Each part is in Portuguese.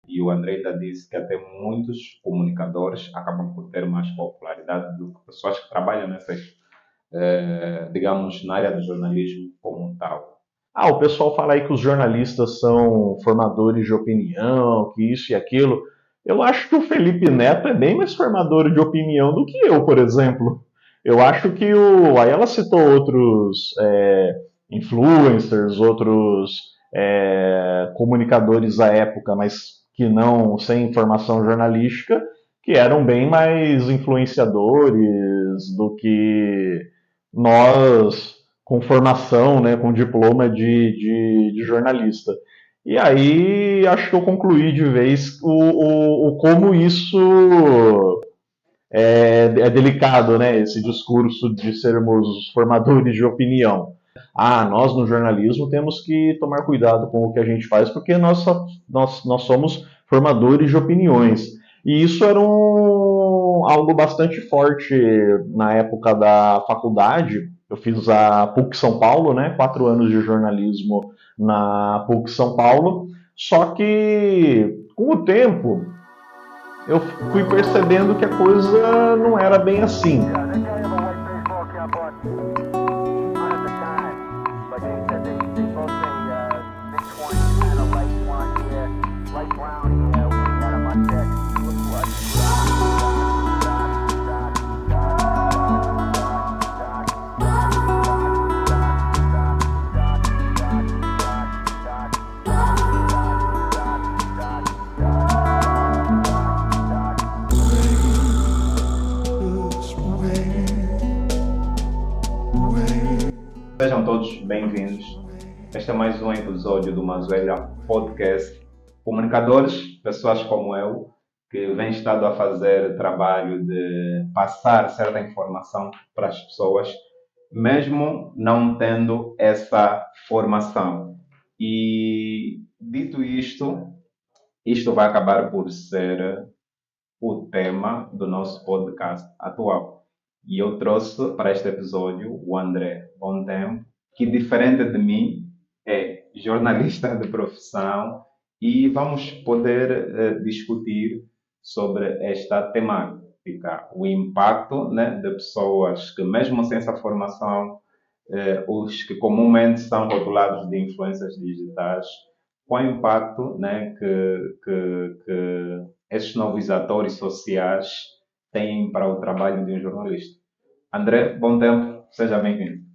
E o André ainda disse que até muitos comunicadores acabam por ter mais popularidade do que pessoas que trabalham nessas, digamos, na área do jornalismo como um tal. Ah, o pessoal fala aí que os jornalistas são formadores de opinião, que isso e aquilo. Eu acho que o Felipe Neto é bem mais formador de opinião do que eu, por exemplo. Eu acho que o. Aí ela citou outros influencers, outros comunicadores da época, mas que não, sem formação jornalística, que eram bem mais influenciadores do que nós com formação, né, com diploma de jornalista. E aí acho que eu concluí de vez o como isso é delicado, né, esse discurso de sermos formadores de opinião. Ah, nós no jornalismo temos que tomar cuidado com o que a gente faz, porque nós somos formadores de opiniões. E isso era algo bastante forte na época da faculdade. Eu fiz a PUC São Paulo, né? 4 anos de jornalismo na PUC São Paulo. Só que, com o tempo, eu fui percebendo que a coisa não era bem assim. Sejam todos bem-vindos. Este é mais um episódio do Mazuela Podcast. Comunicadores, pessoas como eu, que vêm estado a fazer trabalho de passar certa informação para as pessoas, mesmo não tendo essa formação. E, dito isto, isto vai acabar por ser o tema do nosso podcast atual. E eu trouxe para este episódio o André Bom Tempo, que diferente de mim é jornalista de profissão e vamos poder discutir sobre esta temática, o impacto, né, de pessoas que mesmo sem essa formação, os que comumente são rotulados de influências digitais, qual o impacto, né, que esses novos atores sociais têm para o trabalho de um jornalista. André, bom tempo, seja bem-vindo.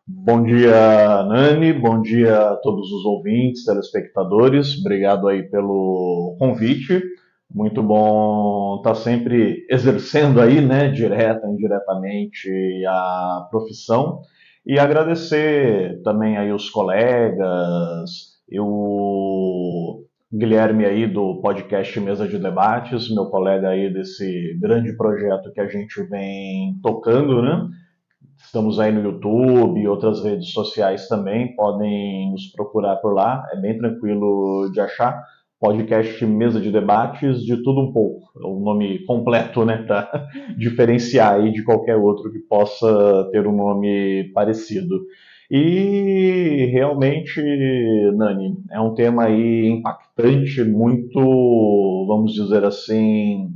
Bom dia, Nani. Bom dia a todos os ouvintes, telespectadores. Obrigado aí pelo convite. Muito bom estar sempre exercendo aí, né, direta, indiretamente, a profissão. E agradecer também aí os colegas, o Guilherme aí do podcast Mesa de Debates, meu colega aí desse grande projeto que a gente vem tocando, né? Estamos aí no YouTube e outras redes sociais também, podem nos procurar por lá, é bem tranquilo de achar. Podcast Mesa de Debates, de tudo um pouco. É o nome completo, né, para diferenciar aí de qualquer outro que possa ter um nome parecido. E realmente, Nani, é um tema aí impactante, muito, vamos dizer assim,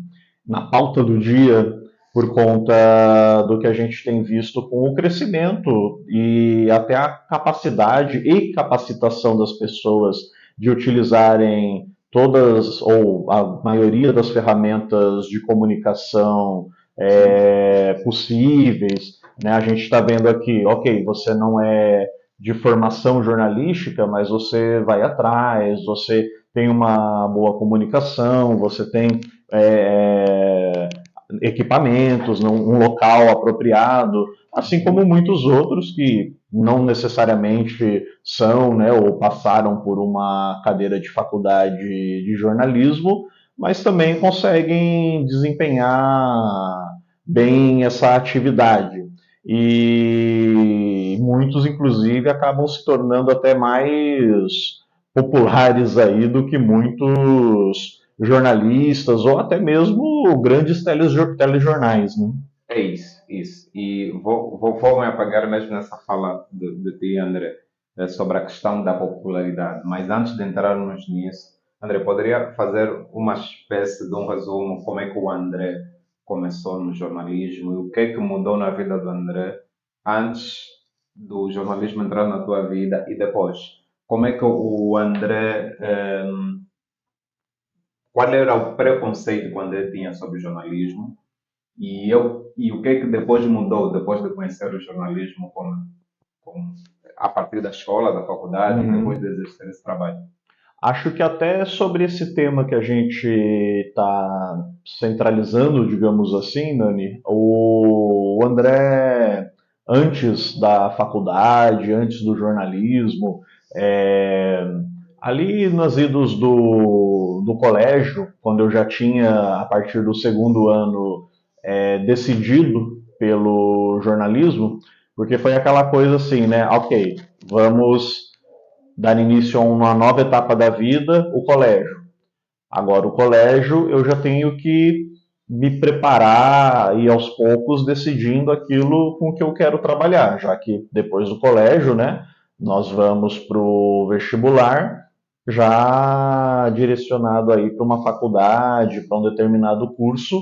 na pauta do dia por conta do que a gente tem visto com o crescimento e até a capacidade e capacitação das pessoas de utilizarem todas ou a maioria das ferramentas de comunicação Sim. possíveis. Né? A gente está vendo aqui, ok, você não é de formação jornalística, mas você vai atrás, você tem uma boa comunicação, você tem é, equipamentos, um local apropriado, assim como muitos outros que não necessariamente são, né, ou passaram por uma cadeira de faculdade de jornalismo, mas também conseguem desempenhar bem essa atividade. E muitos, inclusive, acabam se tornando até mais populares aí do que muitos jornalistas ou até mesmo grandes telejornais, né? É isso, isso. E vou me apagar mesmo nessa fala de ti, André, sobre a questão da popularidade. Mas antes de entrarmos nisso, André, poderia fazer uma espécie de um resumo como é que o André começou no jornalismo e o que é que mudou na vida do André antes do jornalismo entrar na tua vida e depois? Como é que o André, qual era o preconceito que o André tinha sobre o jornalismo e o que é que depois mudou, depois de conhecer o jornalismo a partir da escola, da faculdade e depois de exercer esse trabalho? Acho que até sobre esse tema que a gente está centralizando, digamos assim, Nani, o André, antes da faculdade, antes do jornalismo, é, ali nas idos do colégio, quando eu já tinha, a partir do segundo ano, decidido pelo jornalismo, porque foi aquela coisa assim, né? Ok, vamos dar início a uma nova etapa da vida, o colégio. Agora, o colégio, eu já tenho que me preparar e aos poucos decidindo aquilo com que eu quero trabalhar, já que depois do colégio, né, nós vamos para o vestibular, já direcionado aí para uma faculdade, para um determinado curso.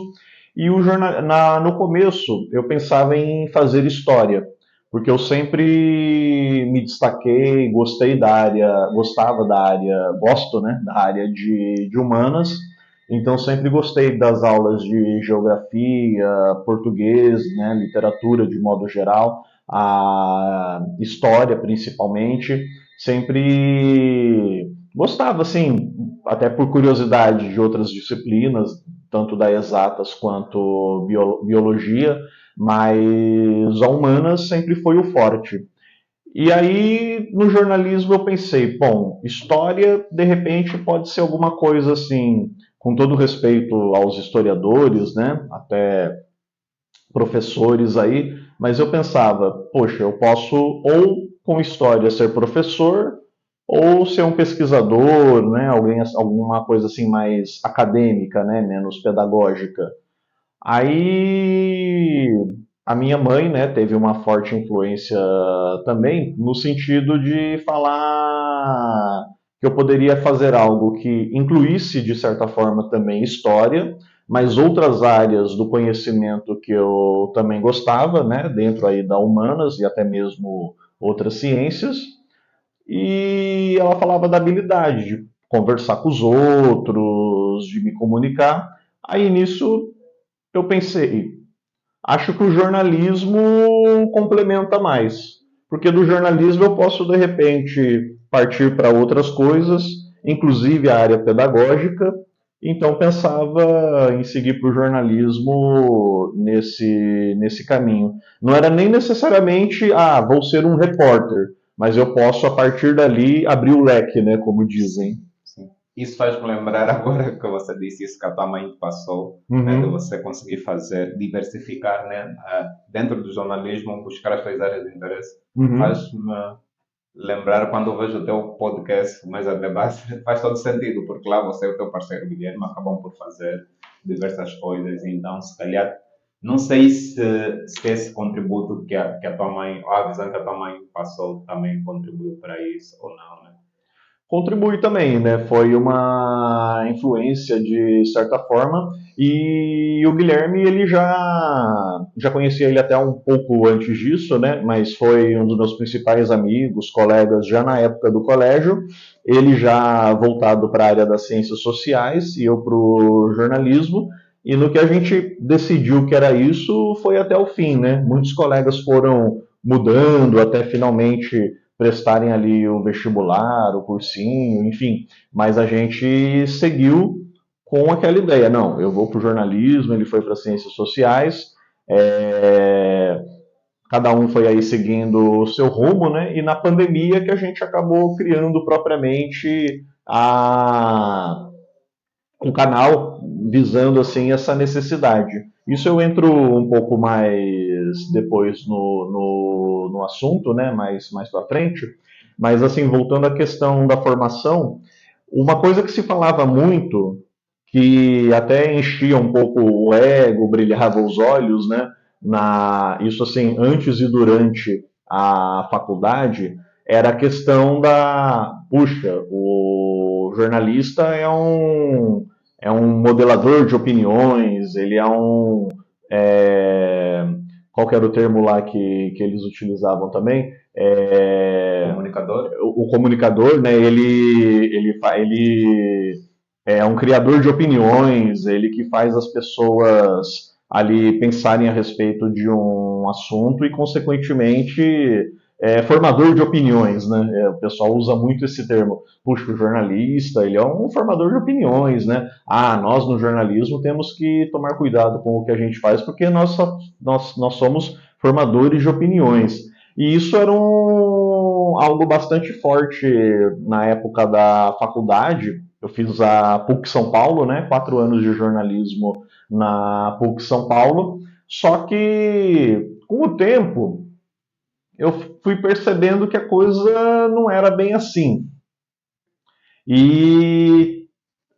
E no começo eu pensava em fazer história, porque eu sempre me destaquei, gostei da área, gostava da área, gosto, né, da área de humanas, então sempre gostei das aulas de geografia, português, né, literatura de modo geral, a história principalmente, sempre gostava, assim, até por curiosidade de outras disciplinas, tanto da exatas quanto biologia, mas a humanas sempre foi o forte. E aí, no jornalismo, eu pensei, bom, história, de repente, pode ser alguma coisa assim, com todo respeito aos historiadores, né, até professores aí, mas eu pensava, poxa, eu posso ou com história ser professor, ou ser um pesquisador, né, alguma coisa assim mais acadêmica, né, menos pedagógica. Aí a minha mãe, né, teve uma forte influência também no sentido de falar que eu poderia fazer algo que incluísse de certa forma também história, mas outras áreas do conhecimento que eu também gostava, né, dentro aí da humanas e até mesmo outras ciências. E ela falava da habilidade de conversar com os outros, de me comunicar. Aí nisso eu pensei, acho que o jornalismo complementa mais, porque do jornalismo eu posso de repente partir para outras coisas, inclusive a área pedagógica. Então pensava em seguir para o jornalismo nesse caminho. Não era nem necessariamente, vou ser um repórter, mas eu posso a partir dali abrir o leque, né, como dizem. Sim. Isso faz-me lembrar agora que você disse isso que a tua mãe te passou, né, de Uhum, você conseguir fazer, diversificar, né, dentro do jornalismo, buscar as suas áreas de interesse. uhum. Faz-me lembrar quando eu vejo o teu podcast, mas a debate faz todo sentido, porque lá você e o teu parceiro Guilherme acabam por fazer diversas coisas, então se calhar, não sei se esse contributo que a tua mãe, ou a visão que a tua mãe passou também contribuiu para isso ou não, né? Contribui também, né? Foi uma influência de certa forma. E o Guilherme, ele já conhecia ele até um pouco antes disso, né? Mas foi um dos meus principais amigos, colegas já na época do colégio. Ele já voltado para a área das ciências sociais e eu para o jornalismo. E no que a gente decidiu que era isso, foi até o fim, né? Muitos colegas foram mudando até finalmente prestarem ali o vestibular, o cursinho, enfim. Mas a gente seguiu com aquela ideia, não, eu vou para o jornalismo, ele foi para ciências sociais, é, cada um foi aí seguindo o seu rumo, né? E na pandemia que a gente acabou criando propriamente um canal visando assim essa necessidade. Isso eu entro um pouco mais depois no assunto, né? Mais para frente. Mas assim, voltando à questão da formação, uma coisa que se falava muito, que até enchia um pouco o ego, brilhava os olhos, né? Isso assim, antes e durante a faculdade, era a questão da, puxa, o jornalista é um modelador de opiniões, ele é um. é, Qual que era o termo lá que eles utilizavam também? Comunicador? O comunicador, né? Ele é um criador de opiniões, ele que faz as pessoas ali pensarem a respeito de um assunto e, consequentemente, formador de opiniões, né? O pessoal usa muito esse termo. Puxa, o jornalista, ele é um formador de opiniões, né? Ah, nós no jornalismo temos que tomar cuidado com o que a gente faz, porque nós somos formadores de opiniões. E isso era algo bastante forte na época da faculdade. Eu fiz a PUC São Paulo, né? 4 anos de jornalismo na PUC São Paulo. Só que, com o tempo, eu fui percebendo que a coisa não era bem assim. E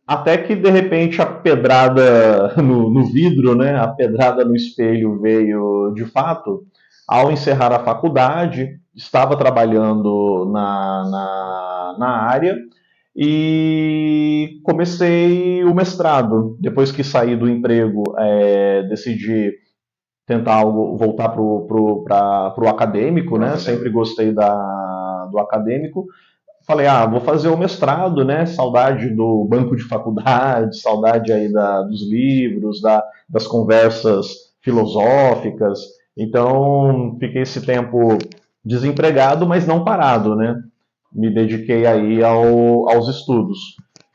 até que, de repente, a pedrada no vidro, né? A pedrada no espelho veio de fato ao encerrar a faculdade. Estava trabalhando na área e comecei o mestrado. Depois que saí do emprego, decidi tentar algo, voltar para o acadêmico, né? Sempre gostei do acadêmico. Falei, vou fazer o mestrado, né? Saudade do banco de faculdade, saudade aí dos livros, das conversas filosóficas. Então, fiquei esse tempo desempregado, mas não parado, né? Me dediquei aí aos estudos.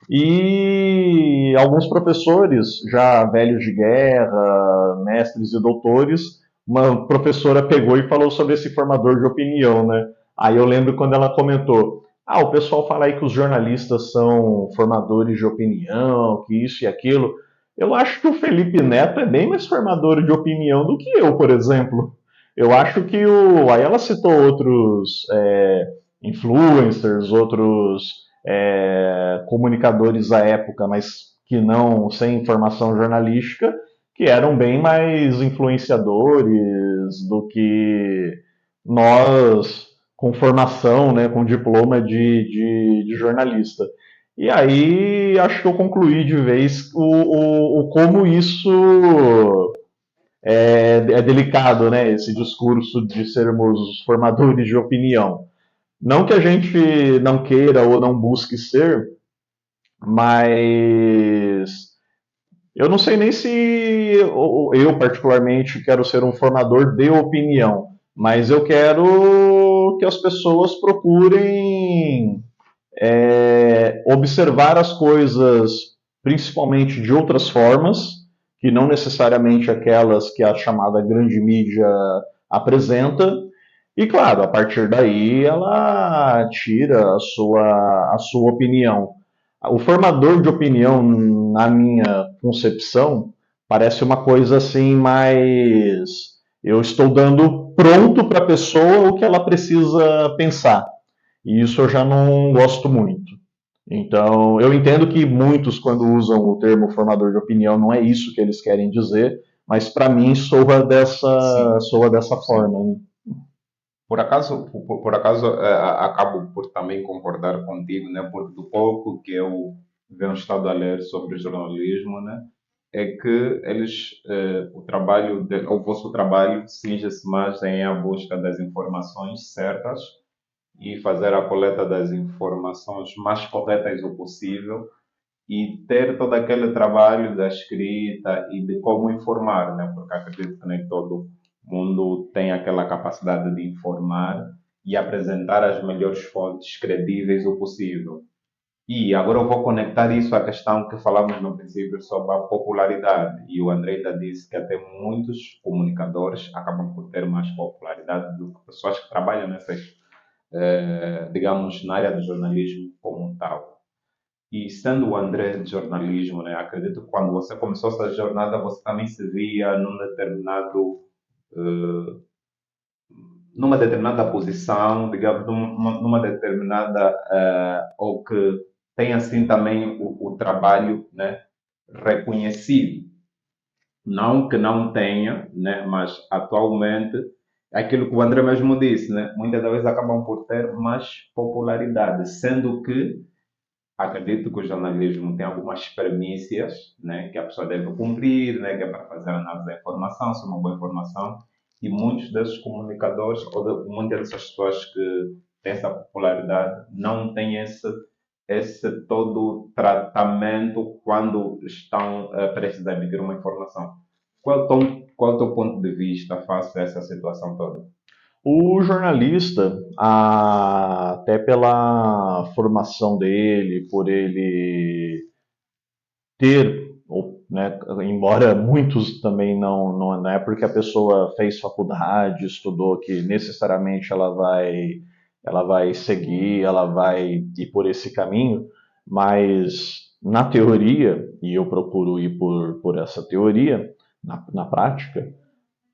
E alguns professores, já velhos de guerra, mestres e doutores, uma professora pegou e falou sobre esse formador de opinião, né? Aí eu lembro quando ela comentou: o pessoal fala aí que os jornalistas são formadores de opinião, que isso e aquilo. Eu acho que o Felipe Neto é bem mais formador de opinião do que eu, por exemplo. Eu acho que Aí ela citou outros influencers, outros comunicadores à época, mas que não, sem formação jornalística, que eram bem mais influenciadores do que nós com formação, né, com diploma de jornalista. E aí acho que eu concluí de vez o como isso é delicado, né, esse discurso de sermos formadores de opinião. Não que a gente não queira ou não busque ser, mas eu não sei nem se eu particularmente quero ser um formador de opinião, mas eu quero que as pessoas procurem observar as coisas, principalmente de outras formas, que não necessariamente aquelas que a chamada grande mídia apresenta. E claro, a partir daí ela tira a sua opinião. O formador de opinião, na minha concepção, parece uma coisa assim mais. Eu estou dando pronto para a pessoa o que ela precisa pensar. E isso eu já não gosto muito. Então, eu entendo que muitos, quando usam o termo formador de opinião, não é isso que eles querem dizer, mas para mim soa dessa forma. Né? Por acaso, acabo por também concordar contigo, né? Porque do pouco que eu venho estado a ler sobre jornalismo, né? É que o vosso trabalho cinge-se mais em a busca das informações certas e fazer a coleta das informações mais corretas o possível e ter todo aquele trabalho da escrita e de como informar, né? Porque acredito que nem todo mundo tem aquela capacidade de informar e apresentar as melhores fontes credíveis o possível. E agora eu vou conectar isso à questão que falamos no princípio sobre a popularidade. E o André ainda disse que até muitos comunicadores acabam por ter mais popularidade do que pessoas que trabalham digamos, na área do jornalismo como um tal. E sendo o André de jornalismo, né, acredito que quando você começou essa jornada, você também se via eh, numa determinada posição, digamos, numa determinada, ou que tem assim também o trabalho, né, reconhecido. Não que não tenha, né, mas atualmente, é aquilo que o André mesmo disse, né, muitas das vezes acabam por ter mais popularidade, sendo que acredito que o jornalismo tem algumas premissas, né, que a pessoa deve cumprir, né, que é para fazer análise da informação, ser uma boa informação, e muitos desses comunicadores, muitas dessas pessoas que têm essa popularidade, não têm esse todo tratamento quando estão prestes a emitir uma informação. Qual é o teu ponto de vista face a essa situação toda? O jornalista, até pela formação dele, por ele ter, né, embora muitos também não é porque a pessoa fez faculdade, estudou, que necessariamente ela vai seguir, ela vai ir por esse caminho, mas na teoria, e eu procuro ir por essa teoria, na prática,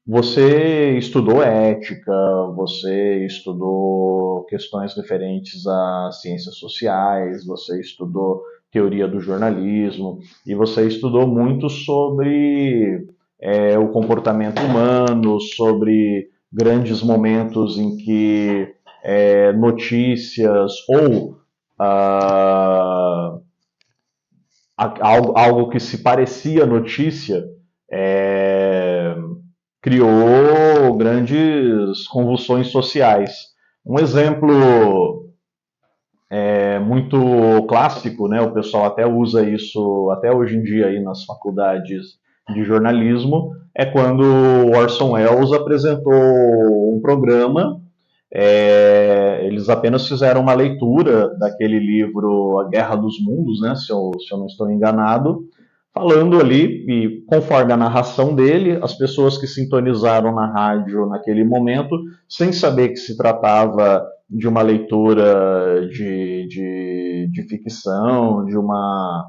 você estudou ética, você estudou questões referentes a ciências sociais, você estudou teoria do jornalismo e você estudou muito sobre o comportamento humano, sobre grandes momentos em que notícias ou ah, algo que se parecia notícia é, criou grandes convulsões sociais. Um exemplo muito clássico, né? O pessoal até usa isso até hoje em dia aí nas faculdades de jornalismo, é quando o Orson Welles apresentou um programa. Eles apenas fizeram uma leitura daquele livro A Guerra dos Mundos, né? Se eu não estou enganado, falando ali, e conforme a narração dele, as pessoas que sintonizaram na rádio naquele momento, sem saber que se tratava de uma leitura de ficção, de uma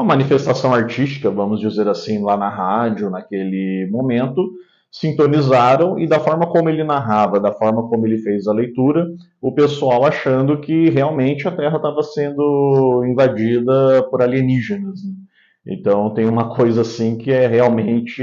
manifestação artística, vamos dizer assim, lá na rádio, naquele momento, sintonizaram e da forma como ele narrava, da forma como ele fez a leitura, o pessoal achando que realmente a Terra estava sendo invadida por alienígenas. Né? Então tem uma coisa assim que é realmente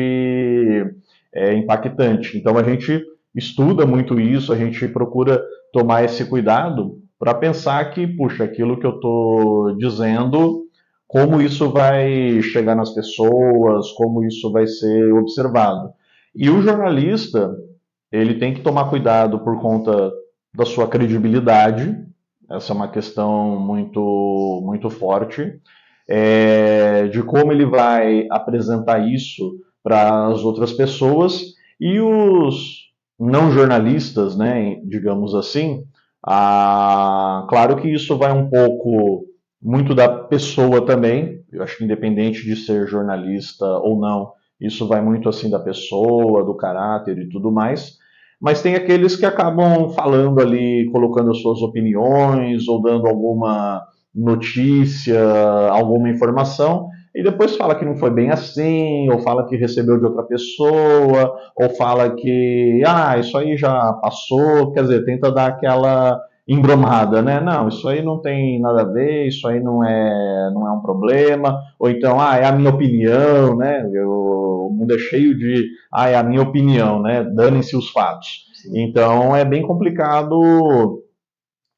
impactante. Então a gente estuda muito isso, a gente procura tomar esse cuidado para pensar que, puxa, aquilo que eu estou dizendo, como isso vai chegar nas pessoas, como isso vai ser observado. E o jornalista, ele tem que tomar cuidado por conta da sua credibilidade, essa é uma questão muito forte, de como ele vai apresentar isso para as outras pessoas e os não jornalistas, né, digamos assim, claro que isso vai um pouco muito da pessoa também. Eu acho que independente de ser jornalista ou não, isso vai muito assim da pessoa, do caráter e tudo mais. Mas tem aqueles que acabam falando ali, colocando as suas opiniões ou dando alguma notícia, alguma informação, e depois fala que não foi bem assim, ou fala que recebeu de outra pessoa, ou fala que, isso aí já passou, quer dizer, tenta dar aquela embromada, né? Não, isso aí não tem nada a ver, isso aí não é um problema, ou então, é a minha opinião, né? O mundo é cheio de, é a minha opinião, né? Danem-se os fatos. Sim. Então é bem complicado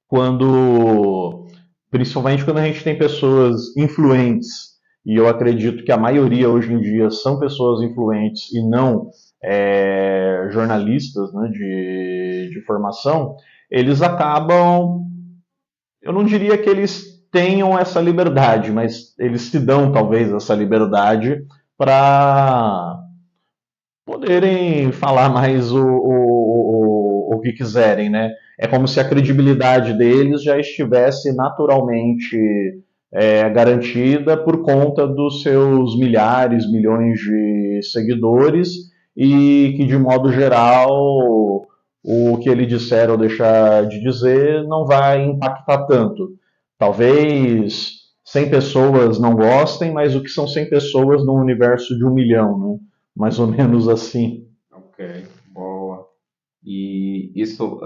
quando, principalmente quando a gente tem pessoas influentes, e eu acredito que a maioria hoje em dia são pessoas influentes e não jornalistas, né, de formação, eles acabam, eu não diria que eles tenham essa liberdade, mas eles se dão talvez essa liberdade para poderem falar mais o que quiserem, né? É como se a credibilidade deles já estivesse naturalmente garantida por conta dos seus milhares, milhões de seguidores e que, de modo geral, o que ele disser ou deixar de dizer não vai impactar tanto. Talvez 100 pessoas não gostem, mas o que são 100 pessoas num universo de 1 milhão, né? Mais ou menos assim. Ok, boa. E isso,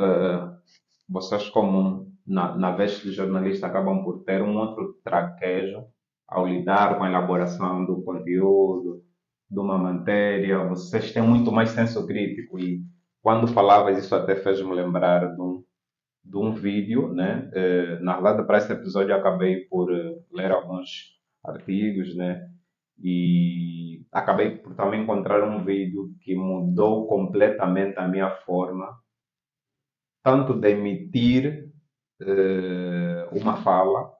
vocês como na vez de jornalista acabam por ter um outro traquejo ao lidar com a elaboração do conteúdo, de uma matéria, vocês têm muito mais senso crítico e quando falavas isso até fez-me lembrar de um vídeo, né? Na verdade, para esse episódio eu acabei por ler alguns artigos, né? E acabei por também encontrar um vídeo que mudou completamente a minha forma, tanto de emitir uma fala,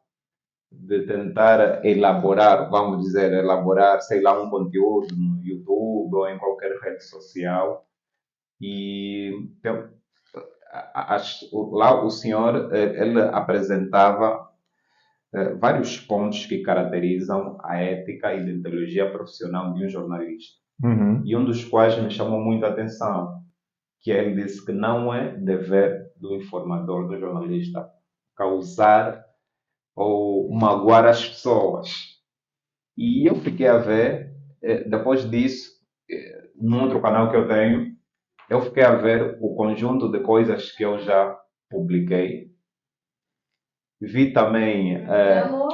de tentar elaborar, vamos dizer, elaborar, sei lá, um conteúdo no YouTube ou em qualquer rede social. E então, lá o senhor, ele apresentava vários pontos que caracterizam a ética e deontologia profissional de um jornalista. Uhum. E um dos quais me chamou muito a atenção, que ele disse que não é dever do informador, do jornalista, causar ou magoar as pessoas. E eu fiquei a ver, depois disso, num outro canal que eu tenho, eu fiquei a ver o conjunto de coisas que eu já publiquei. Vi também,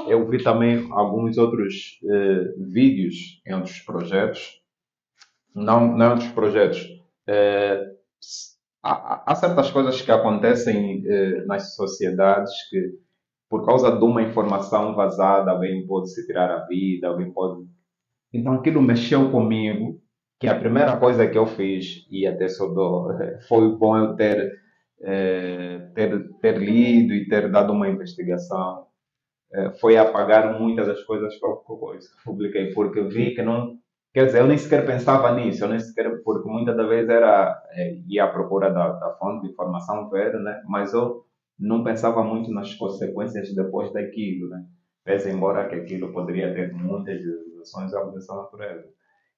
eu vi também alguns outros vídeos em outros projetos, não em outros projetos. Eh, há certas coisas que acontecem nas sociedades que, por causa de uma informação vazada, alguém pode se tirar a vida, alguém pode. Então aquilo mexeu comigo, que a primeira coisa que eu fiz, e até só foi bom eu ter lido e ter dado uma investigação, foi apagar muitas das coisas que eu publiquei, porque vi que não. Quer dizer, eu nem sequer pensava nisso, eu nem sequer, porque muitas das vezes ia à procura da fonte de informação ver, né? Mas eu não pensava muito nas consequências depois daquilo, né? Pese embora que aquilo poderia ter muitas ações ou algo dessa natureza.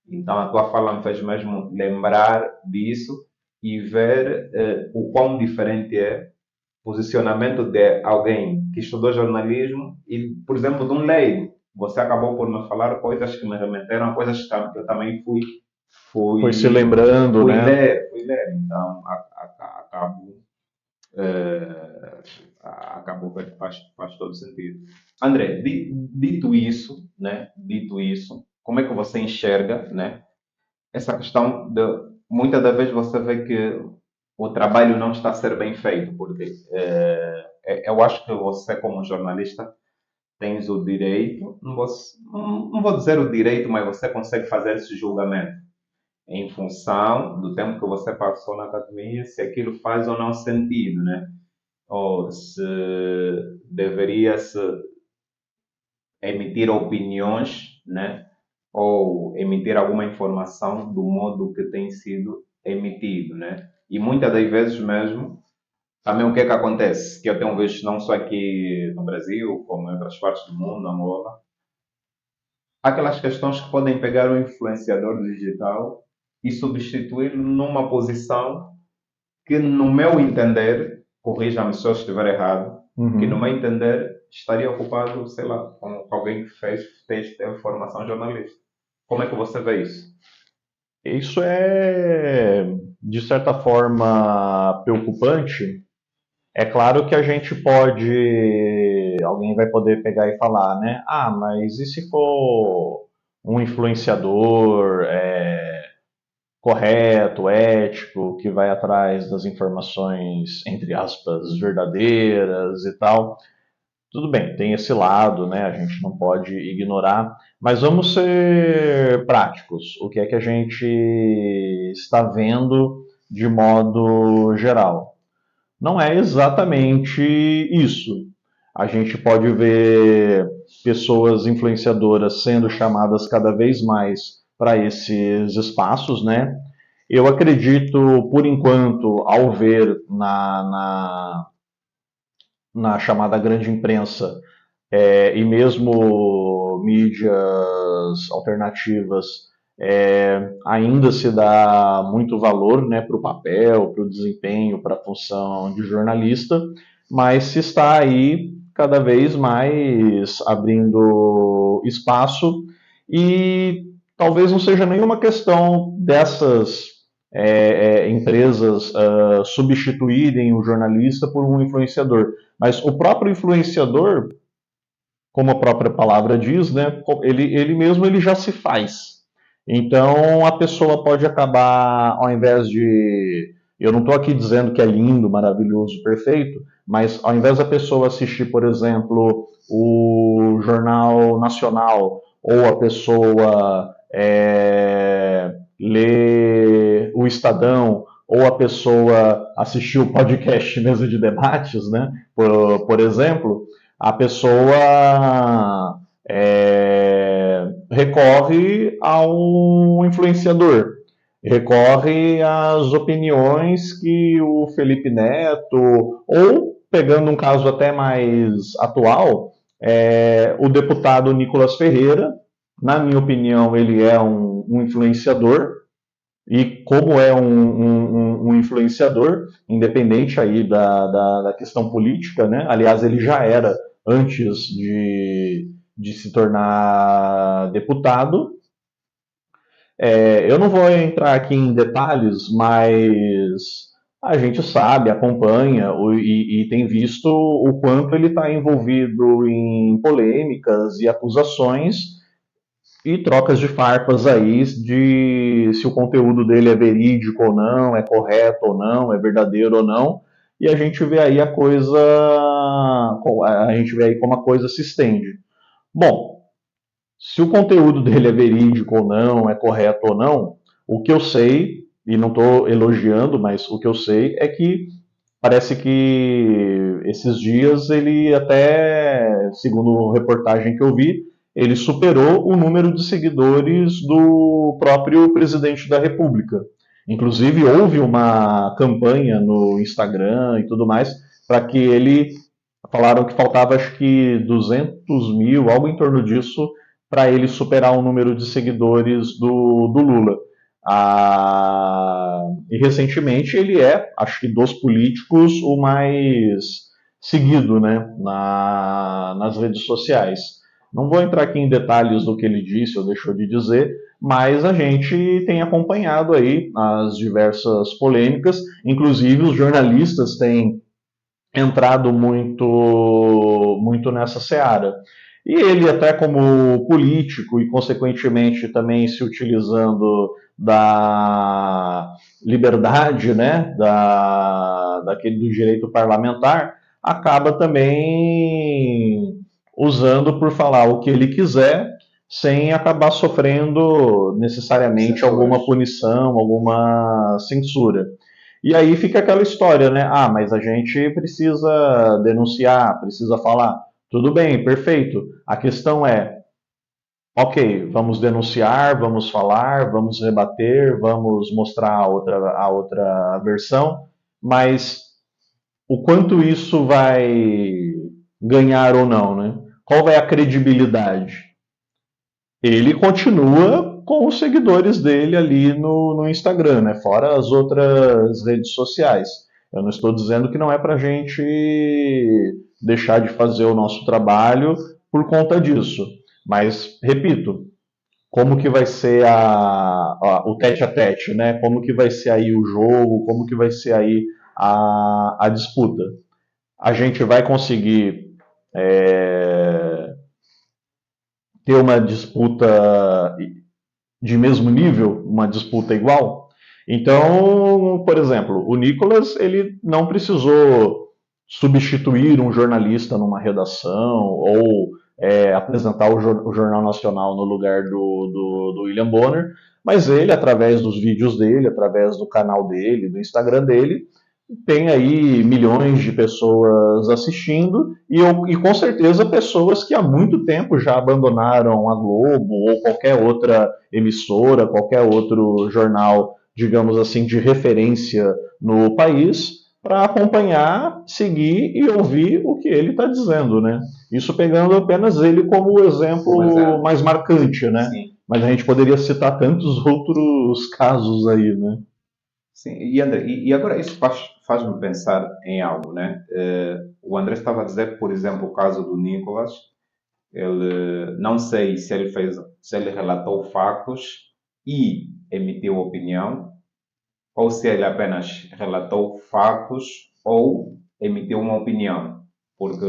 Então a tua fala me fez mesmo lembrar disso e ver o quão diferente é posicionamento de alguém que estudou jornalismo e, por exemplo, de um leigo. Você acabou por me falar coisas que me remeteram a coisas que eu também Foi se lembrando, fui né? ler. Então, acabou que faz todo sentido. André, dito isso, né? Dito isso, como é que você enxerga, né? Essa questão de muitas das vezes você vê que o trabalho não está a ser bem feito, porque eu acho que você, como jornalista, tens o direito, não vou dizer o direito, mas você consegue fazer esse julgamento em função do tempo que você passou na academia, se aquilo faz ou não sentido, né? Ou se deveria se emitir opiniões, né? Ou emitir alguma informação do modo que tem sido emitido, né? E muitas das vezes mesmo, também o que é que acontece? Que eu tenho visto não só aqui no Brasil, como em outras partes do mundo, Angola, há aquelas questões que podem pegar o influenciador digital e substituí-lo numa posição que, no meu entender, corrija-me se eu estiver errado, que no Uhum. meu entender estaria ocupado, sei lá, com alguém que fez formação jornalista. Como é que você vê isso? Isso é, de certa forma, preocupante. É claro que a gente pode. Alguém vai poder pegar e falar, né? Ah, mas e se for um influenciador correto, ético, que vai atrás das informações, entre aspas, verdadeiras e tal? Tudo bem, tem esse lado, né? A gente não pode ignorar, mas vamos ser práticos. O que é que a gente está vendo de modo geral? Não é exatamente isso. A gente pode ver pessoas influenciadoras sendo chamadas cada vez mais para esses espaços, né? Eu acredito, por enquanto, ao ver na chamada grande imprensa, e mesmo mídias alternativas, ainda se dá muito valor, né, para o papel, para o desempenho, para a função de jornalista, mas se está aí cada vez mais abrindo espaço e talvez não seja nenhuma questão dessas empresas substituírem o jornalista por um influenciador, mas o próprio influenciador, como a própria palavra diz, né, ele mesmo ele já se faz. Então a pessoa pode acabar, ao invés de. Eu não estou aqui dizendo que é lindo, maravilhoso, perfeito, Mas ao invés da pessoa assistir, por exemplo, o Jornal Nacional, ou a pessoa ler o Estadão, ou a pessoa assistir o podcast Mesa de Debates, né? Por exemplo, a pessoa recorre ao influenciador, recorre às opiniões que o Felipe Neto, ou pegando um caso até mais atual, o deputado Nicolas Ferreira, na minha opinião, ele é um influenciador, e como é um influenciador, independente aí da questão política, né? Aliás, ele já era antes de se tornar deputado. Eu não vou entrar aqui em detalhes, mas a gente sabe, acompanha e tem visto o quanto ele está envolvido em polêmicas e acusações e trocas de farpas aí de se o conteúdo dele é verídico ou não, é correto ou não, é verdadeiro ou não. E a gente vê aí a gente vê aí como a coisa se estende. Bom, se o conteúdo dele é verídico ou não, é correto ou não, o que eu sei, e não estou elogiando, mas o que eu sei é que parece que esses dias ele até, segundo reportagem que eu vi, ele superou o número de seguidores do próprio presidente da República. Inclusive, houve uma campanha no Instagram e tudo mais para que ele. Falaram que faltava acho que 200 mil, algo em torno disso, para ele superar o número de seguidores do Lula. E recentemente ele é, acho que dos políticos, o mais seguido, né, nas redes sociais. Não vou entrar aqui em detalhes do que ele disse ou deixou de dizer, mas a gente tem acompanhado aí as diversas polêmicas, inclusive os jornalistas têm entrado muito nessa seara. E ele, até como político e, consequentemente, também se utilizando da liberdade, né, do direito parlamentar, acaba também usando por falar o que ele quiser, sem acabar sofrendo necessariamente alguma punição, alguma censura. E aí fica aquela história, né? Ah, mas a gente precisa denunciar, precisa falar. Tudo bem, perfeito. A questão é, ok, vamos denunciar, vamos falar, vamos rebater, vamos mostrar a outra versão, mas o quanto isso vai ganhar ou não, né? Qual vai a credibilidade? Ele continua com os seguidores dele ali no Instagram, né? Fora as outras redes sociais. Eu não estou dizendo que não é para a gente deixar de fazer o nosso trabalho por conta disso. Mas, repito, como que vai ser o tete a tete, né? Como que vai ser aí o jogo, como que vai ser aí a disputa. A gente vai conseguir ter uma disputa de mesmo nível, uma disputa igual. Então, por exemplo, o Nicolas ele não precisou substituir um jornalista numa redação ou apresentar o Jornal Nacional no lugar do William Bonner, mas ele, através dos vídeos dele, através do canal dele, do Instagram dele, tem aí milhões de pessoas assistindo e com certeza pessoas que há muito tempo já abandonaram a Globo ou qualquer outra emissora, qualquer outro jornal, digamos assim, de referência no país, para acompanhar, seguir e ouvir o que ele está dizendo, né? Isso pegando apenas ele como o exemplo mais marcante, né? Sim. Mas a gente poderia citar tantos outros casos aí, né? Sim, e André, e agora isso faz-me pensar em algo, né? O André estava a dizer, por exemplo, o caso do Nicolas. Ele, não sei se ele relatou factos e emitiu opinião, ou se ele apenas relatou factos ou emitiu uma opinião, porque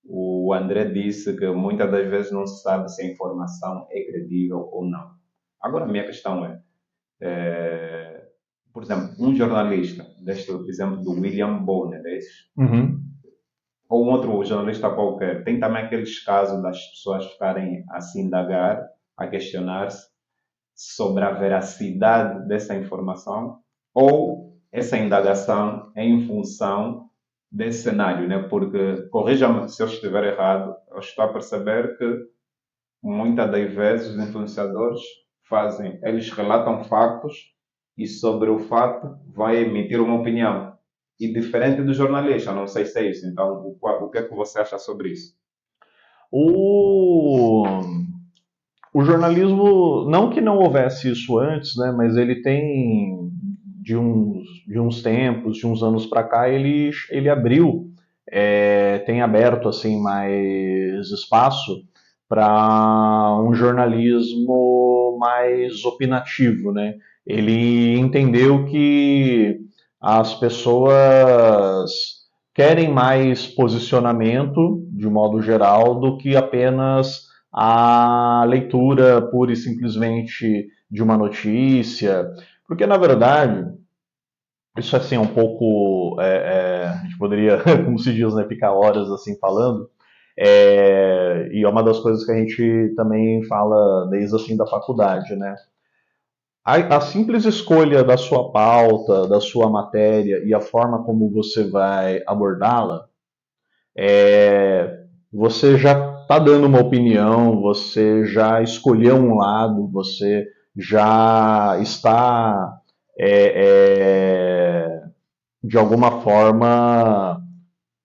o André disse que muitas das vezes não se sabe se a informação é credível ou não. Agora, a minha questão é por exemplo, um jornalista, deste exemplo do William Bonner, Uhum. ou um outro jornalista qualquer, tem também aqueles casos das pessoas ficarem a se indagar, a questionar-se sobre a veracidade dessa informação, ou essa indagação é em função desse cenário, né? Porque, corrija-me se eu estiver errado, eu estou a perceber que muitas das vezes os influenciadores fazem, eles relatam factos e sobre o fato vai emitir uma opinião. E diferente do jornalista, não sei se é isso. Então, o que é que você acha sobre isso? O, o jornalismo, não que não houvesse isso antes, né, mas ele tem, de uns tempos, de uns anos para cá, ele abriu, tem aberto assim mais espaço para um jornalismo mais opinativo, né? Ele entendeu que as pessoas querem mais posicionamento, de modo geral, do que apenas a leitura pura e simplesmente de uma notícia, porque na verdade isso assim é um pouco, a gente poderia, como se diz, né, ficar horas assim falando, e é uma das coisas que a gente também fala desde assim da faculdade, né? A simples escolha da sua pauta, da sua matéria e a forma como você vai abordá-la, você já está dando uma opinião, você já escolheu um lado, você já está, é, de alguma forma,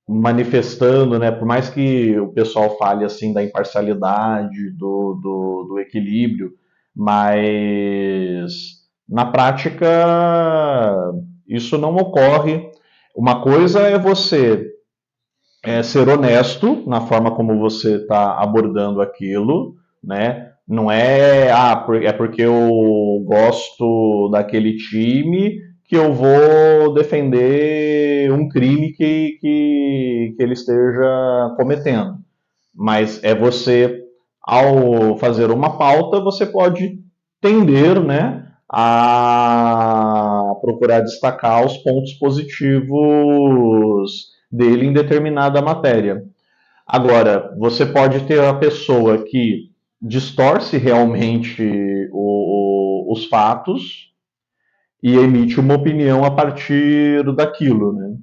manifestando, né? Por mais que o pessoal fale assim da imparcialidade, do equilíbrio, mas na prática isso não ocorre. Uma coisa é você ser honesto na forma como você está abordando aquilo, né? Não é, é porque eu gosto daquele time que eu vou defender um crime que ele esteja cometendo. Mas é você, ao fazer uma pauta, você pode tender, né, a procurar destacar os pontos positivos dele em determinada matéria. Agora, você pode ter a pessoa que distorce realmente os fatos e emite uma opinião a partir daquilo, né?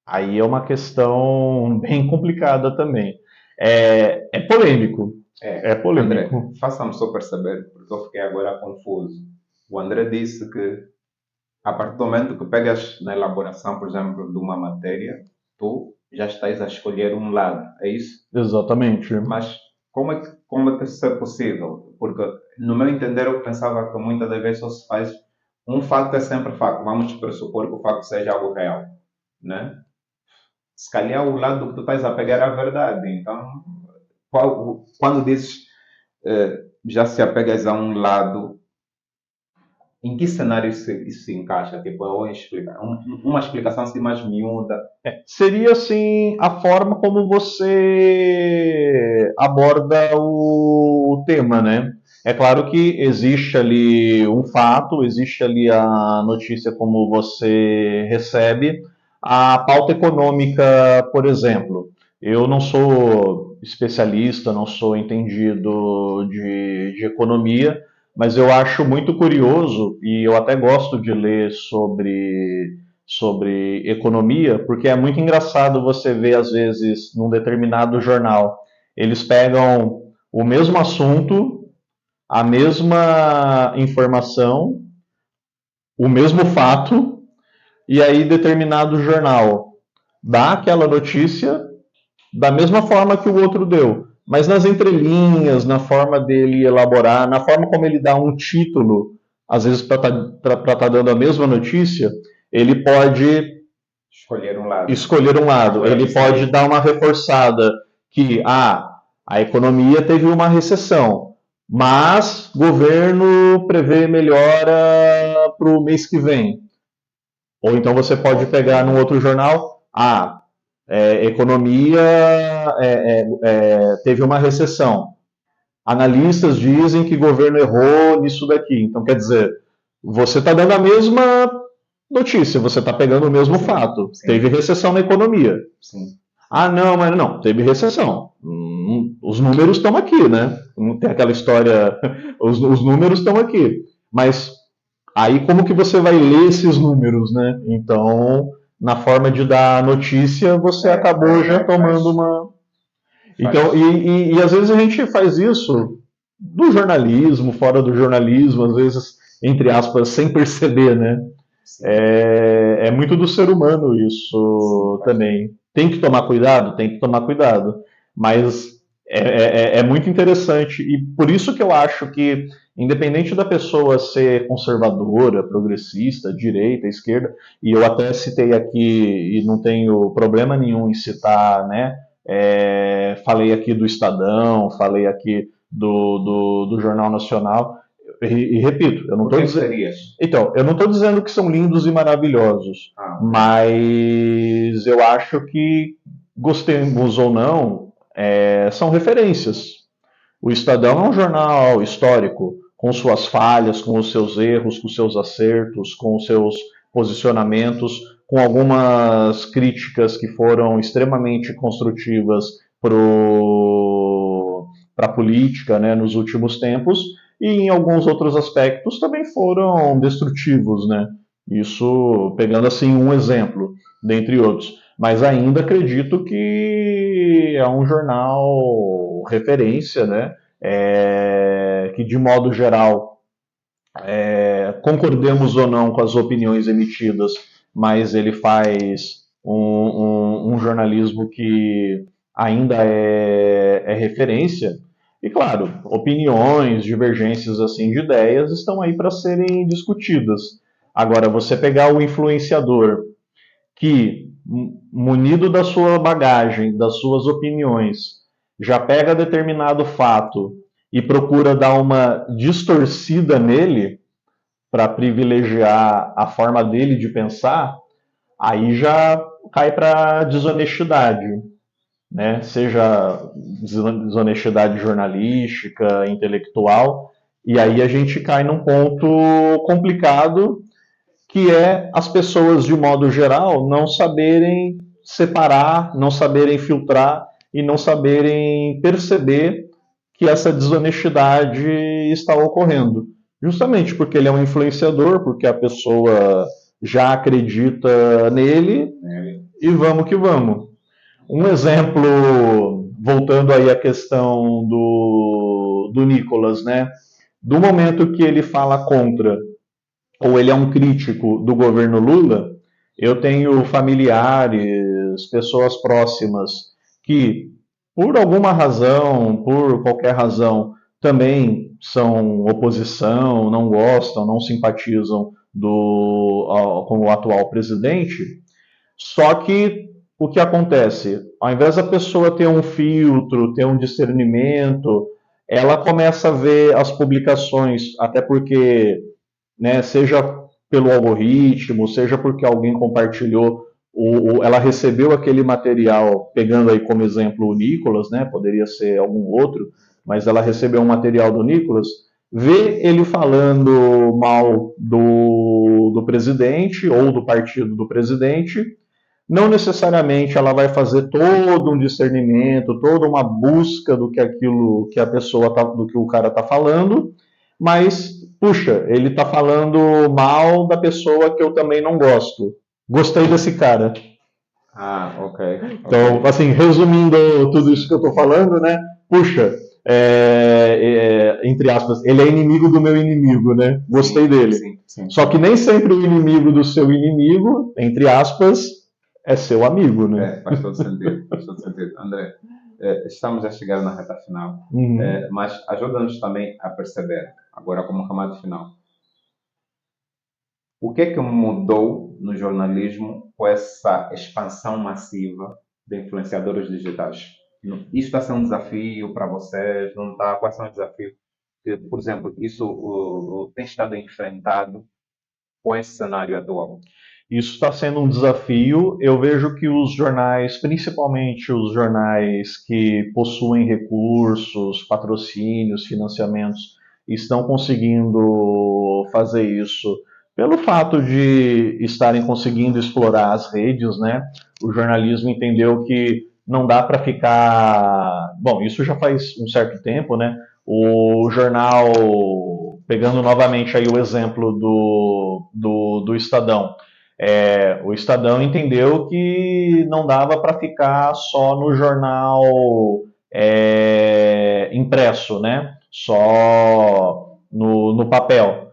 Aí é uma questão bem complicada também. É polêmico. É André, polêmico. faça-me só perceber, porque eu fiquei agora confuso. O André disse que a partir do momento que pegas na elaboração, por exemplo, de uma matéria, tu já estás a escolher um lado, é isso? Exatamente. Mas como é que isso é possível? Porque, no meu entender, eu pensava que muitas das vezes só se faz um facto é sempre facto. Vamos pressupor que o facto seja algo real, né? Se calhar o lado que tu estás a pegar é a verdade. Então, quando dizes já se apegas a um lado, em que cenário isso se encaixa? Tipo, uma explicação assim mais miúda. Seria assim a forma como você aborda o tema, né? É claro que existe ali um fato, existe ali a notícia como você recebe. A pauta econômica, por exemplo, eu não sou especialista, não sou entendido de economia, mas eu acho muito curioso e eu até gosto de ler sobre economia, porque é muito engraçado você ver, às vezes, num determinado jornal, eles pegam o mesmo assunto, a mesma informação, o mesmo fato, e aí determinado jornal dá aquela notícia da mesma forma que o outro deu. Mas nas entrelinhas, na forma dele elaborar, na forma como ele dá um título, às vezes para estar dando a mesma notícia, ele pode Escolher um lado. escolher um lado. Agora, Ele isso pode aí, dar uma reforçada que a economia teve uma recessão, mas o governo prevê melhora para o mês que vem. Ou então você pode pegar num outro jornal, economia teve uma recessão. Analistas dizem que o governo errou nisso daqui. Então, quer dizer, você está dando a mesma notícia, você está pegando o mesmo fato. Sim. Teve recessão na economia. Sim. Ah, não, mas não, teve recessão. Os números estão aqui, né? Não tem aquela história, os números estão aqui. Mas aí como que você vai ler esses números, né? Então, na forma de dar notícia, você acabou já tomando uma. Então, e às vezes a gente faz isso do jornalismo, fora do jornalismo, às vezes, entre aspas, sem perceber, né? É muito do ser humano isso também. Tem que tomar cuidado? Tem que tomar cuidado. Mas é muito interessante. E por isso que eu acho que, independente da pessoa ser conservadora, progressista, direita, esquerda, e eu até citei aqui, e não tenho problema nenhum em citar, né? Falei aqui do Estadão, falei aqui do Jornal Nacional. E repito, eu não estou dizendo. Então, eu não estou dizendo que são lindos e maravilhosos, mas eu acho que, gostemos ou não, são referências. O Estadão é um jornal histórico, com suas falhas, com os seus erros, com os seus acertos, com os seus posicionamentos, com algumas críticas que foram extremamente construtivas para a política, né, nos últimos tempos, e em alguns outros aspectos também foram destrutivos, né? Isso pegando assim um exemplo, dentre outros. Mas ainda acredito que é um jornal referência, né? Que de modo geral, concordemos ou não com as opiniões emitidas, mas ele faz um jornalismo que ainda é referência. E claro, opiniões, divergências assim de ideias estão aí para serem discutidas. Agora, você pegar o influenciador que, munido da sua bagagem, das suas opiniões, já pega determinado fato e procura dar uma distorcida nele para privilegiar a forma dele de pensar, aí já cai para desonestidade, né? Seja desonestidade jornalística, intelectual, e aí a gente cai num ponto complicado que é as pessoas, de modo geral, não saberem separar, não saberem filtrar e não saberem perceber que essa desonestidade está ocorrendo. Justamente porque ele é um influenciador, porque a pessoa já acredita nele e vamos que vamos. Um exemplo, voltando aí à questão do Nicolas, né? Do momento que ele fala contra ou ele é um crítico do governo Lula, eu tenho familiares, pessoas próximas que, por alguma razão, por qualquer razão, também são oposição, não gostam, não simpatizam com o atual presidente. Só que o que acontece? Ao invés da pessoa ter um filtro, ter um discernimento, ela começa a ver as publicações, até porque, né, seja pelo algoritmo, seja porque alguém compartilhou, ela recebeu aquele material, pegando aí como exemplo o Nicolas, né, poderia ser algum outro, mas ela recebeu um material do Nicolas, vê ele falando mal do presidente ou do partido do presidente, não necessariamente ela vai fazer todo um discernimento, toda uma busca do que aquilo que a pessoa tá, do que o cara está falando, mas puxa, ele está falando mal da pessoa que eu também não gosto. Gostei desse cara. Ok. Então, assim, resumindo tudo isso que eu estou falando, né? Puxa, entre aspas, ele é inimigo do meu inimigo, né? Gostei dele. Sim. Só que nem sempre o inimigo do seu inimigo, entre aspas, é seu amigo, né? Faz todo sentido, faz todo sentido. André, estamos a chegar na reta final, mas ajuda-nos também a perceber, agora como camada final, o que é que mudou no jornalismo com essa expansão massiva de influenciadores digitais? Isso está sendo um desafio para vocês? Não está? Quais são os desafios que, por exemplo, isso tem estado enfrentado com esse cenário atual? Isso está sendo um desafio. Eu vejo que os jornais, principalmente os jornais que possuem recursos, patrocínios, financiamentos, estão conseguindo fazer isso pelo fato de estarem conseguindo explorar as redes, né? O jornalismo entendeu que não dá para ficar. Bom, isso já faz um certo tempo, né? O jornal, pegando novamente aí o exemplo do Estadão, o Estadão entendeu que não dava para ficar só no jornal impresso, né? Só no papel.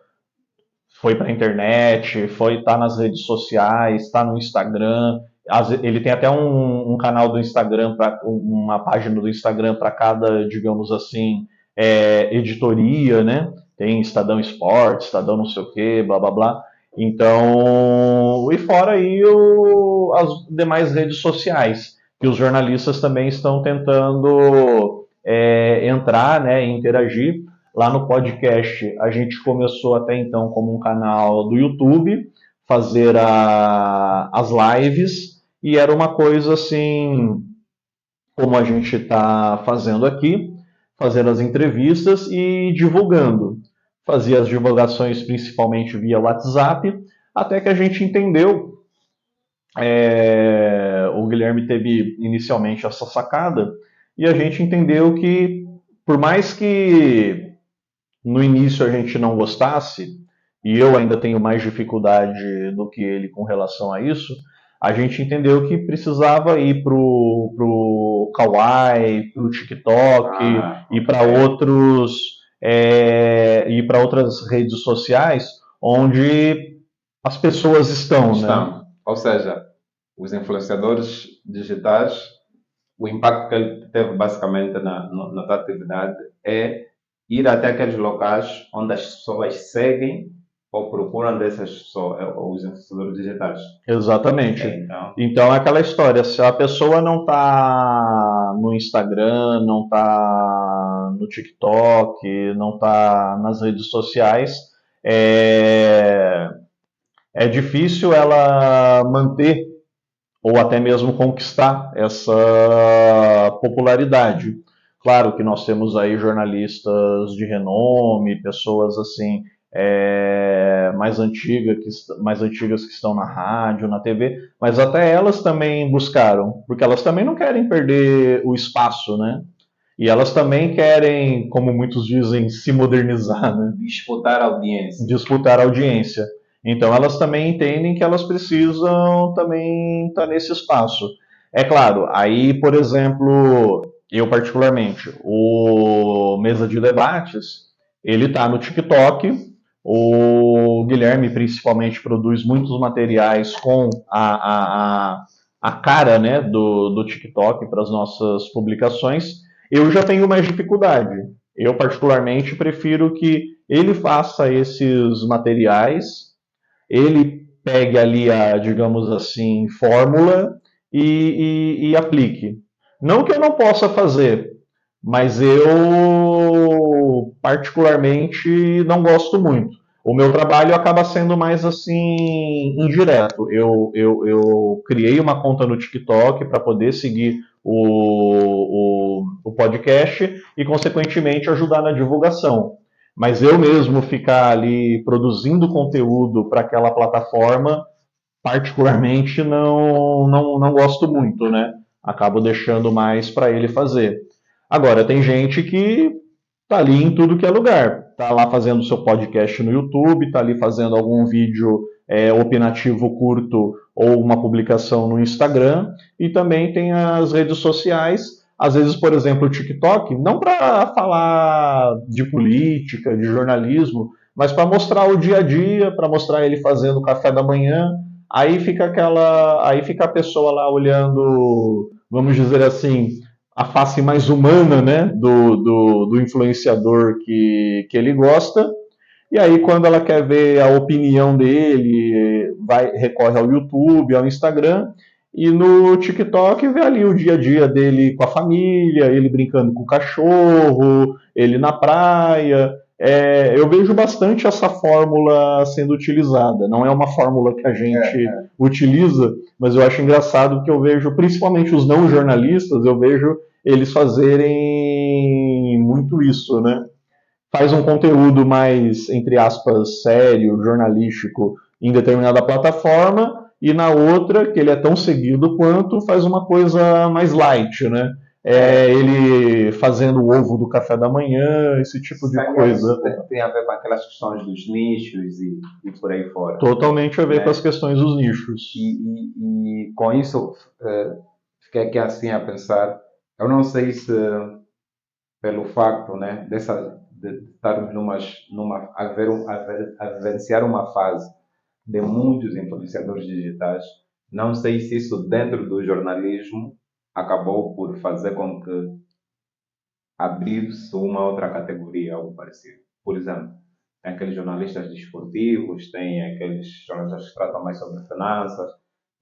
Foi para a internet, tá nas redes sociais, está no Instagram. Ele tem até um canal do Instagram, uma página do Instagram para cada, digamos assim, editoria, né? Tem Estadão Esporte, Estadão não sei o quê, blá blá blá. Então, e fora aí as demais redes sociais, que os jornalistas também estão tentando entrar, né, e interagir. Lá no podcast, a gente começou até então como um canal do YouTube, fazer as lives, e era uma coisa assim, como a gente está fazendo aqui, fazer as entrevistas e divulgando. Fazia as divulgações principalmente via WhatsApp, até que a gente entendeu, o Guilherme teve inicialmente essa sacada, e a gente entendeu que, por mais que no início a gente não gostasse, e eu ainda tenho mais dificuldade do que ele com relação a isso, a gente entendeu que precisava ir pro Kawaii, pro TikTok, e para outras redes sociais onde as pessoas estão, né? Ou seja, os influenciadores digitais, o impacto que ele teve basicamente na tua atividade é ir até aqueles locais onde as pessoas seguem ou procuram dessas pessoas, os influenciadores digitais. Exatamente. Então é aquela história, se a pessoa não está no Instagram, não está no TikTok, não está nas redes sociais, é difícil ela manter ou até mesmo conquistar essa popularidade. Claro que nós temos aí jornalistas de renome, pessoas assim mais antigas que estão na rádio, na TV, mas até elas também buscaram, porque elas também não querem perder o espaço, né? E elas também querem, como muitos dizem, se modernizar, né? Disputar audiência. Disputar audiência. Então elas também entendem que elas precisam também estar nesse espaço. É claro, aí, por exemplo, eu particularmente, o Mesa de Debates, ele está no TikTok, o Guilherme principalmente produz muitos materiais com a cara, né, do TikTok para as nossas publicações. Eu já tenho mais dificuldade. Eu particularmente prefiro que ele faça esses materiais, ele pegue ali a, digamos assim, fórmula e aplique. Não que eu não possa fazer, mas eu particularmente não gosto muito. O meu trabalho acaba sendo mais assim, indireto. Eu criei uma conta no TikTok para poder seguir o podcast e, consequentemente, ajudar na divulgação. Mas eu mesmo ficar ali produzindo conteúdo para aquela plataforma, particularmente, não gosto muito, né? Acabo deixando mais para ele fazer. Agora, tem gente que tá ali em tudo que é lugar. Tá lá fazendo seu podcast no YouTube, tá ali fazendo algum vídeo opinativo curto ou uma publicação no Instagram, e também tem as redes sociais, às vezes, por exemplo, o TikTok, não para falar de política, de jornalismo, mas para mostrar o dia a dia, para mostrar ele fazendo o café da manhã. Aí fica a pessoa lá olhando, vamos dizer assim, a face mais humana, né, do influenciador que ele gosta. E aí, quando ela quer ver a opinião dele, recorre ao YouTube, ao Instagram, e no TikTok vê ali o dia a dia dele com a família, ele brincando com o cachorro, ele na praia. Eu vejo bastante essa fórmula sendo utilizada. Não é uma fórmula que a gente utiliza, mas eu acho engraçado que eu vejo, principalmente os não jornalistas, eu vejo eles fazerem muito isso, né? faz um conteúdo mais, entre aspas, sério, jornalístico em determinada plataforma, e na outra, que ele é tão seguido quanto, faz uma coisa mais light, né? Ele fazendo o ovo do café da manhã, esse tipo de coisa. Tem a ver com aquelas questões dos nichos e por aí fora. Totalmente a ver com as questões dos nichos. E com isso, fiquei aqui assim a pensar, eu não sei se pelo facto, né, de estarmos a vivenciar uma fase de muitos influenciadores digitais, não sei se isso dentro do jornalismo acabou por fazer com que abrisse uma outra categoria, algo parecido. Por exemplo, tem aqueles jornalistas desportivos, tem aqueles jornalistas que tratam mais sobre finanças.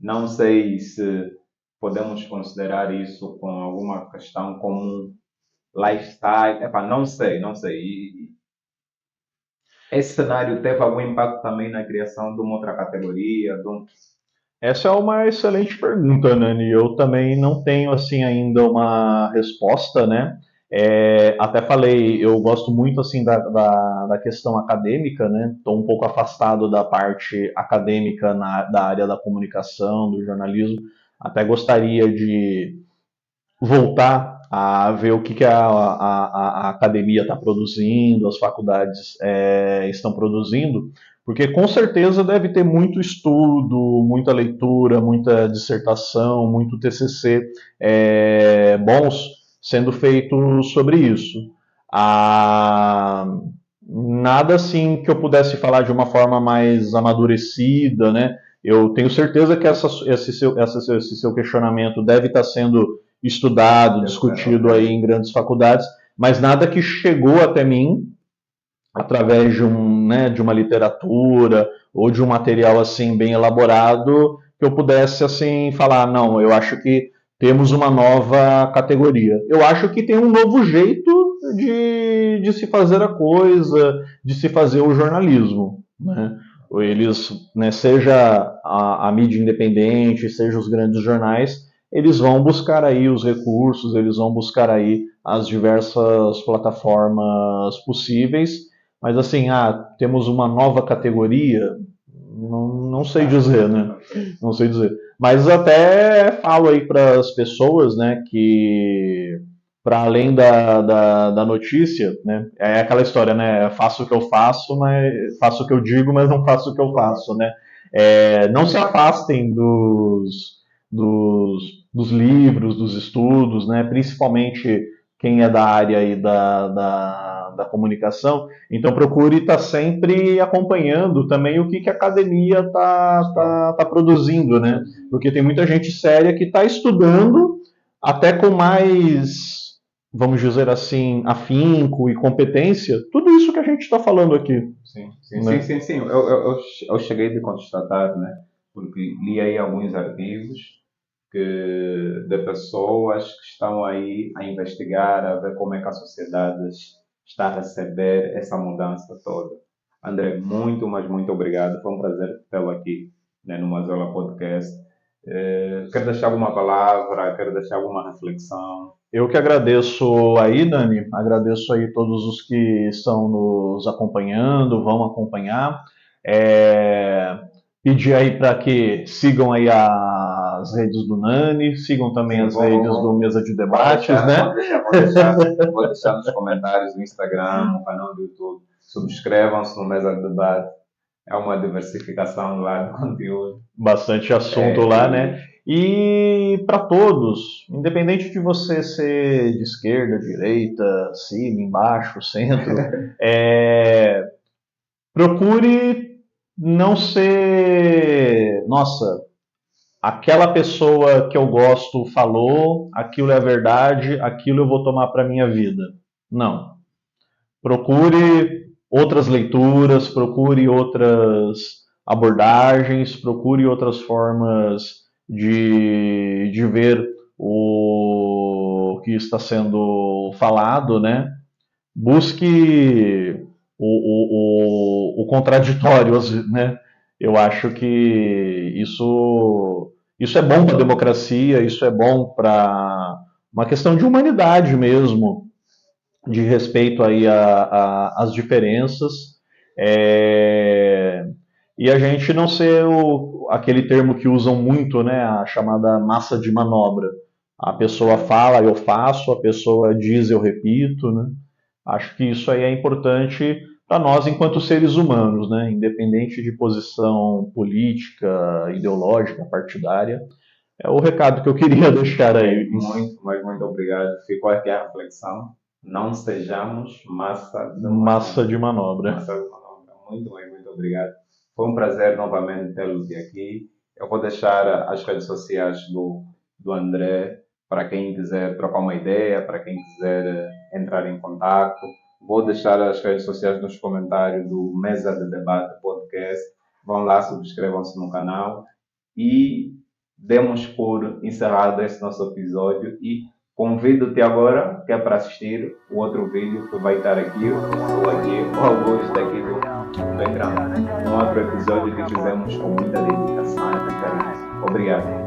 Não sei se podemos considerar isso com alguma questão comum, lifestyle. Epá, não sei, não sei. E esse cenário teve algum impacto também na criação de uma outra categoria? Essa é uma excelente pergunta, Nani. Eu também não tenho assim ainda uma resposta, né? Até falei, eu gosto muito assim da questão acadêmica, né? Estou um pouco afastado da parte acadêmica da área da comunicação, do jornalismo. Até gostaria de voltar a ver o que a academia está produzindo, as faculdades estão produzindo, porque com certeza deve ter muito estudo, muita leitura, muita dissertação, muito TCC bons sendo feitos sobre isso. Nada assim que eu pudesse falar de uma forma mais amadurecida, né? Eu tenho certeza que esse seu questionamento deve estar sendo estudado, discutido aí em grandes faculdades, mas nada que chegou até mim através de uma literatura ou de um material assim bem elaborado que eu pudesse assim falar, não, eu acho que temos uma nova categoria. Eu acho que tem um novo jeito de se fazer a coisa, de se fazer o jornalismo, né? Eles, né, seja a mídia independente, seja os grandes jornais, eles vão buscar aí os recursos, eles vão buscar aí as diversas plataformas possíveis, mas assim, temos uma nova categoria, não sei dizer, né? Não sei dizer. Mas até falo aí para as pessoas, né, que para além da notícia, né, é aquela história, né, faço o que eu faço, mas faço o que eu digo, mas não faço o que eu faço, né? Não se afastem dos livros, dos estudos, né, principalmente quem é da área aí da comunicação, então procure estar sempre acompanhando também o que a academia tá produzindo, né? Porque tem muita gente séria que está estudando até com mais, vamos dizer assim, afinco e competência, tudo isso que a gente está falando aqui. Sim, sim, né? sim. Eu cheguei de constatar, né? Porque li aí alguns artigos de pessoas que estão aí a investigar, a ver como é que a sociedade está a receber essa mudança toda. André, muito, mas muito obrigado. Foi um prazer tê-lo aqui, né, no Mazola Podcast. Quer deixar alguma palavra? Quer deixar alguma reflexão? Eu que agradeço aí, Dani, agradeço aí todos os que estão nos acompanhando, vão acompanhar. Pedir aí para que sigam aí as redes do Nani, sigam também as redes do Mesa de Debates, né? Vou deixar nos comentários do Instagram, no canal do YouTube. Subscrevam-se no Mesa de Debate. É uma diversificação lá do conteúdo. Bastante assunto lá, né? E para todos, independente de você ser de esquerda, direita, cima, embaixo, centro, procure não ser, nossa, aquela pessoa que eu gosto falou, aquilo é verdade, aquilo eu vou tomar para minha vida. Não. Procure outras leituras, procure outras abordagens, procure outras formas de ver o que está sendo falado, né? Busque o contraditório, né? Eu acho que isso é bom para a democracia, isso é bom para uma questão de humanidade mesmo. de respeito aí às diferenças, e a gente não ser aquele termo que usam muito, né, a chamada massa de manobra. A pessoa fala, eu faço, a pessoa diz, eu repito, né? Acho que isso aí é importante para nós enquanto seres humanos, né? Independente de posição política, ideológica, partidária. É o recado que eu queria deixar aí. Muito, mas muito obrigado. Ficou aqui a reflexão. Não sejamos massa de Massa manobra. de manobra. Massa de manobra. Muito bem, muito obrigado. Foi um prazer novamente tê-lo aqui. Eu vou deixar as redes sociais do André para quem quiser trocar uma ideia, para quem quiser entrar em contato. Vou deixar as redes sociais nos comentários do Mesa de Debate Podcast. Vão lá, subscrevam-se no canal e demos por encerrado esse nosso episódio e convido-te agora, que é para assistir o outro vídeo que vai estar aqui, ou aqui, ou alguns daqui do ecrã. Um outro episódio que fizemos com muita dedicação e carinho. Obrigado.